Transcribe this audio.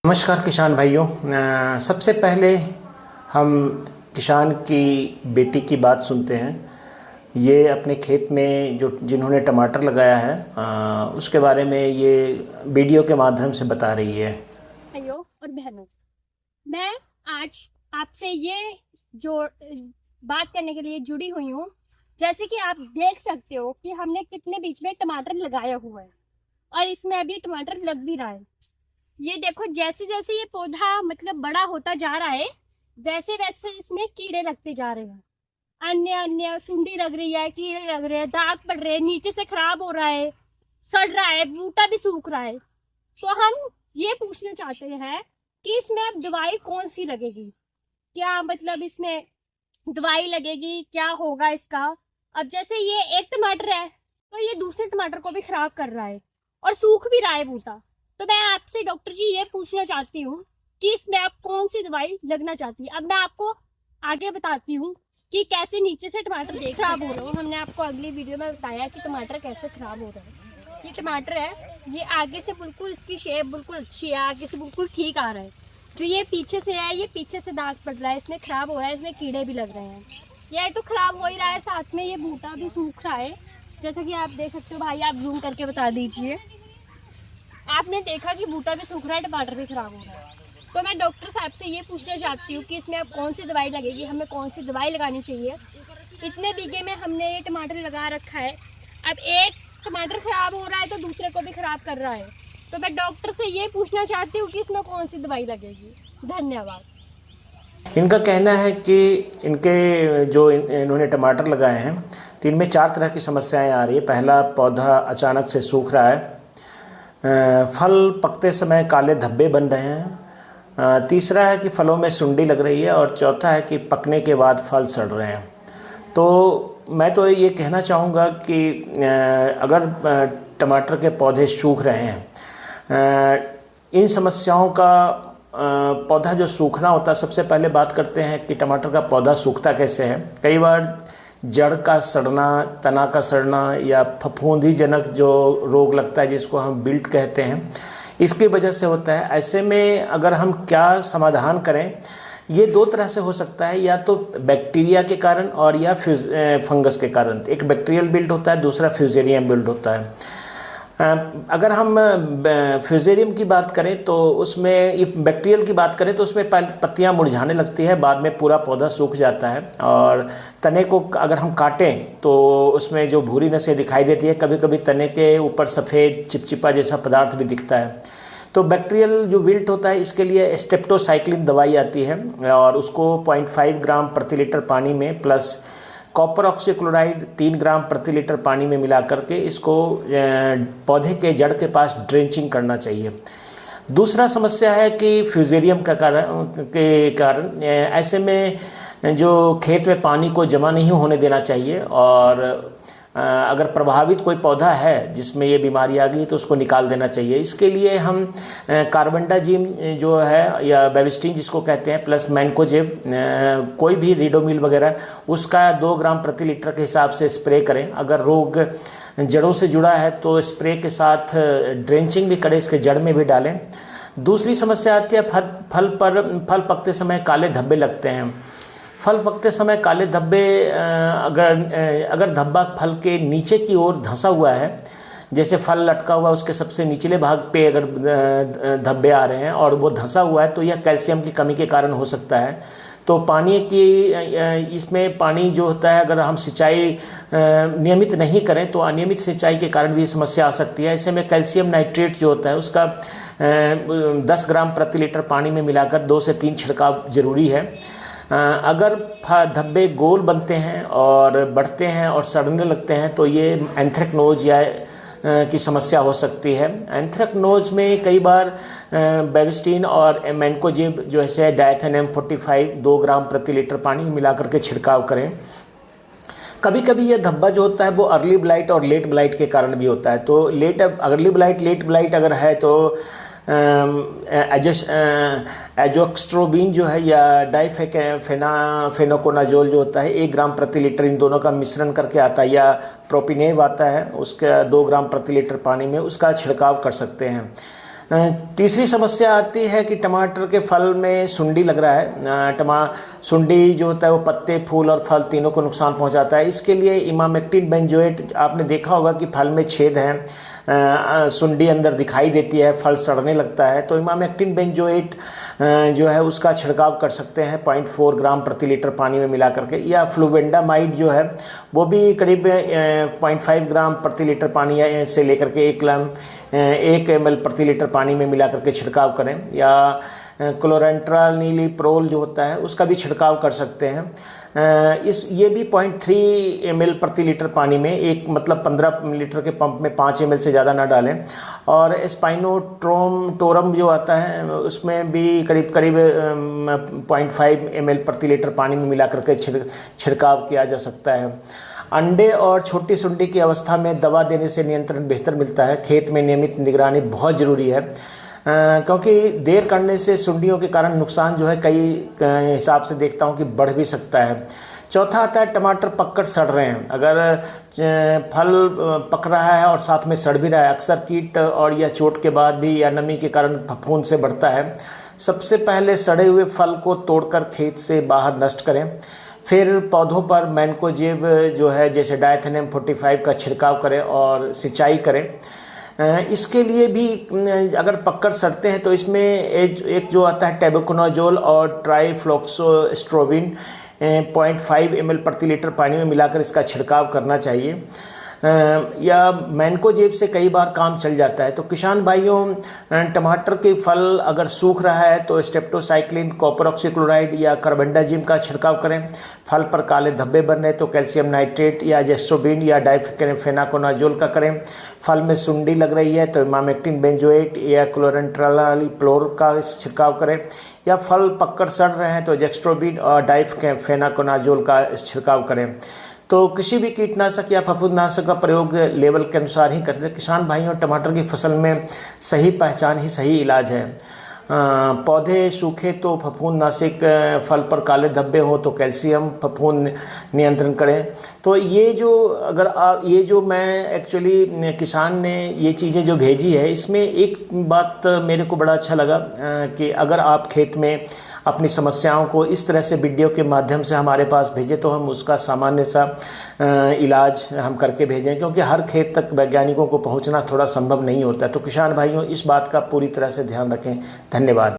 नमस्कार किसान भाइयों। सबसे पहले हम किसान की बेटी की बात सुनते हैं। ये अपने खेत में जिन्होंने टमाटर लगाया है उसके बारे में ये वीडियो के माध्यम से बता रही है। भाइयों और बहनों, मैं आज आपसे ये जो बात करने के लिए जुड़ी हुई हूँ। जैसे कि आप देख सकते हो कि हमने कितने बीच में टमाटर लगाया हुआ है और इसमें अभी टमाटर लग भी रहा है। ये देखो, जैसे जैसे ये पौधा मतलब बड़ा होता जा रहा है वैसे वैसे इसमें कीड़े लगते जा रहे हैं। अन्य अन्य सुंडी लग रही है, कीड़े लग रहे हैं, दाग पड़ रहे हैं, नीचे से खराब हो रहा है, सड़ रहा है, बूटा भी सूख रहा है। तो हम ये पूछना चाहते हैं कि इसमें अब दवाई कौन सी लगेगी, क्या मतलब इसमें दवाई लगेगी, क्या होगा इसका। अब जैसे ये एक टमाटर है तो ये दूसरे टमाटर को भी खराब कर रहा है और सूख भी रहा है बूटा। तो मैं आपसे डॉक्टर जी ये पूछना चाहती हूँ कि इसमें आप कौन सी दवाई लगना चाहती है। अब मैं आपको आगे बताती हूँ कि कैसे नीचे से टमाटर देख खराब हो रहा है। हमने आपको अगली वीडियो में बताया कि टमाटर कैसे खराब हो रहा है। ये टमाटर है, ये आगे से बिल्कुल इसकी शेप बिल्कुल अच्छी है, आगे से बिल्कुल ठीक आ रहा है। जो ये पीछे से है, ये पीछे से दाग पड़ रहा है, इसमें खराब हो रहा है, इसमें कीड़े भी लग रहे हैं। ये तो खराब हो ही रहा है, साथ में ये बूटा भी सूख रहा है। जैसा कि आप देख सकते हो भाई, आप जूम करके बता दीजिए। आपने देखा कि बूटा भी सूख रहा है, टमाटर भी खराब हो रहा है। तो मैं डॉक्टर साहब से ये पूछना चाहती हूँ कि इसमें अब कौन सी दवाई लगेगी, हमें कौन सी दवाई लगानी चाहिए। इतने बीघे में हमने ये टमाटर लगा रखा है, अब एक टमाटर खराब हो रहा है तो दूसरे को भी खराब कर रहा है। तो मैं डॉक्टर से ये पूछना चाहती हूँ कि इसमें कौन सी दवाई लगेगी। धन्यवाद। इनका कहना है कि इनके जो इन्होंने टमाटर लगाए हैं तो इनमें 4 तरह की समस्याएं आ रही है। पहला, पौधा अचानक से सूख रहा है। फल पकते समय काले धब्बे बन रहे हैं। तीसरा है कि फलों में सुंडी लग रही है और चौथा है कि पकने के बाद फल सड़ रहे हैं। तो मैं तो ये कहना चाहूँगा कि अगर टमाटर के पौधे सूख रहे हैं, इन समस्याओं का पौधा जो सूखना होता है, सबसे पहले बात करते हैं कि टमाटर का पौधा सूखता कैसे है। कई बार जड़ का सड़ना, तना का सड़ना या फफूंदीजनक जो रोग लगता है जिसको हम विल्ट कहते हैं, इसकी वजह से होता है। ऐसे में अगर हम क्या समाधान करें, ये 2 तरह से हो सकता है, या तो बैक्टीरिया के कारण और या फंगस के कारण। एक बैक्टीरियल बिल्ड होता है, दूसरा फ्यूजेरियम बिल्ड होता है। अगर हम फ्यूजेरियम की बात करें तो उसमें, बैक्टीरियल की बात करें तो उसमें पत्तियां मुरझाने लगती है, बाद में पूरा पौधा सूख जाता है। और तने को अगर हम काटें तो उसमें जो भूरी नसें दिखाई देती है, कभी कभी तने के ऊपर सफ़ेद चिपचिपा जैसा पदार्थ भी दिखता है। तो बैक्टीरियल जो विल्ट होता है, इसके लिए स्टेप्टोसाइक्लिन दवाई आती है और उसको 0.5 ग्राम प्रति लीटर पानी में प्लस कॉपर ऑक्सीक्लोराइड 3 ग्राम प्रति लीटर पानी में मिला करके इसको पौधे के जड़ के पास ड्रेंचिंग करना चाहिए। दूसरा समस्या है कि फ्यूजेरियम के कारण ऐसे में जो खेत में पानी को जमा नहीं होने देना चाहिए, और अगर प्रभावित कोई पौधा है जिसमें ये बीमारी आ गई तो उसको निकाल देना चाहिए। इसके लिए हम कार्बेंडाजिम जो है या बेबिस्टिन जिसको कहते हैं, प्लस मैनकोजेब, कोई भी रीडोमिल वगैरह, उसका 2 ग्राम प्रति लीटर के हिसाब से स्प्रे करें। अगर रोग जड़ों से जुड़ा है तो स्प्रे के साथ ड्रेंचिंग भी करें, इसके जड़ में भी डालें। दूसरी समस्या आती है फल पकते समय काले धब्बे लगते हैं। फल पकते समय काले धब्बे, अगर धब्बा फल के नीचे की ओर धंसा हुआ है, जैसे फल लटका हुआ उसके सबसे निचले भाग पे अगर धब्बे आ रहे हैं और वो धंसा हुआ है, तो यह कैल्शियम की कमी के कारण हो सकता है। तो पानी की, इसमें पानी जो होता है, अगर हम सिंचाई नियमित नहीं करें तो अनियमित सिंचाई के कारण भी समस्या आ सकती है। ऐसे में कैल्शियम नाइट्रेट जो होता है उसका 10 ग्राम प्रति लीटर पानी में मिलाकर 2 से 3 छिड़काव जरूरी है। अगर धब्बे गोल बनते हैं और बढ़ते हैं और सड़ने लगते हैं तो ये एंथ्रेक्नोज या की समस्या हो सकती है। एंथ्रेक्नोज में कई बार बेबिस्टिन और मैनकोजेब जो है डायथेनम 45 2 ग्राम प्रति लीटर पानी मिला करके छिड़काव करें। कभी कभी ये धब्बा जो होता है वो अर्ली ब्लाइट और लेट ब्लाइट के कारण भी होता है। तो अर्ली ब्लाइट, लेट ब्लाइट अगर है तो एजोक्स्ट्रोबिन जो है या डाइफेनाफेनोकोनाजोल जो होता है 1 ग्राम प्रति लीटर, इन दोनों का मिश्रण करके आता है, या प्रोपिनेव आता है, उसका 2 ग्राम प्रति लीटर पानी में उसका छिड़काव कर सकते हैं। तीसरी समस्या आती है कि टमाटर के फल में सुंडी लग रहा है। सुंडी जो होता है वो पत्ते, फूल और फल तीनों को नुकसान पहुंचाता है। इसके लिए इमामेक्टिन बेंजोएट, आपने देखा होगा कि फल में छेद हैं, सुंडी अंदर दिखाई देती है, फल सड़ने लगता है, तो इमामेक्टिन बेंजोएट जो है उसका छिड़काव कर सकते हैं 0.4 ग्राम प्रति लीटर पानी में मिला करके, या फ्लूवेंडामाइड जो है वो भी करीब 0.5 ग्राम प्रति लीटर पानी से लेकर के 1 ml प्रति लीटर पानी में मिला करके छिड़काव करें, या क्लोरेंट्रानिलीप्रोल जो होता है उसका भी छिड़काव कर सकते हैं। ये भी 0.3 ml प्रति लीटर पानी में, एक मतलब 15 लीटर के पंप में 5 ml से ज़्यादा ना डालें। और स्पाइनोटोरम जो आता है उसमें भी करीब 0.5 ml प्रति लीटर पानी में मिला करके छिड़काव किया जा सकता है। अंडे और छोटी सुंडी की अवस्था में दवा देने से नियंत्रण बेहतर मिलता है। खेत में नियमित निगरानी बहुत ज़रूरी है, क्योंकि देर करने से सुंडियों के कारण नुकसान जो है कई हिसाब से देखता हूँ कि बढ़ भी सकता है। चौथा आता है टमाटर पककर सड़ रहे हैं। अगर फल पक रहा है और साथ में सड़ भी रहा है, अक्सर कीट और या चोट के बाद भी या नमी के कारण फफूंद से बढ़ता है। सबसे पहले सड़े हुए फल को तोड़कर खेत से बाहर नष्ट करें, फिर पौधों पर मैनकोजेब जो है जैसे डायथेनियम 45 का छिड़काव करें और सिंचाई करें। इसके लिए भी अगर पककर सड़ते हैं तो इसमें एक जो आता है टेबुकोनाजोल और ट्राइफ्लॉक्सोस्ट्रोबिन 0.5 ml प्रति लीटर पानी में मिलाकर इसका छिड़काव करना चाहिए, या मैनकोजेब से कई बार काम चल जाता है। तो किसान भाइयों, टमाटर के फल अगर सूख रहा है तो स्टेप्टोसाइक्लिन, कॉपर ऑक्सीक्लोराइड या कार्बेंडाजिम का छिड़काव करें। फल पर काले धब्बे बन रहे तो कैल्शियम नाइट्रेट या जेस्ट्रोबिन या डाइफेनाकोनाजोल का करें। फल में सुंडी लग रही है तो इमामेक्टिन बेंजोएट या क्लोरेंट्रानिलीप्रोल का छिड़काव करें, या फल पककर सड़ रहे हैं तो जेस्ट्रोबिन और डाइफेनाकोनाजोल का छिड़काव करें। तो किसी भी कीटनाशक या फफूंदनाशक का प्रयोग लेवल के अनुसार ही करते। किसान भाइयों, टमाटर की फसल में सही पहचान ही सही इलाज है। पौधे सूखे तो फफूंदनाशक, फल पर काले धब्बे हो तो कैल्शियम फफूंद नियंत्रण करें। तो ये जो मैं एक्चुअली किसान ने ये चीज़ें जो भेजी है, इसमें एक बात मेरे को बड़ा अच्छा लगा कि अगर आप खेत में अपनी समस्याओं को इस तरह से वीडियो के माध्यम से हमारे पास भेजें तो हम उसका सामान्य सा इलाज हम करके भेजें, क्योंकि हर खेत तक वैज्ञानिकों को पहुंचना थोड़ा संभव नहीं होता है। तो किसान भाइयों, इस बात का पूरी तरह से ध्यान रखें। धन्यवाद।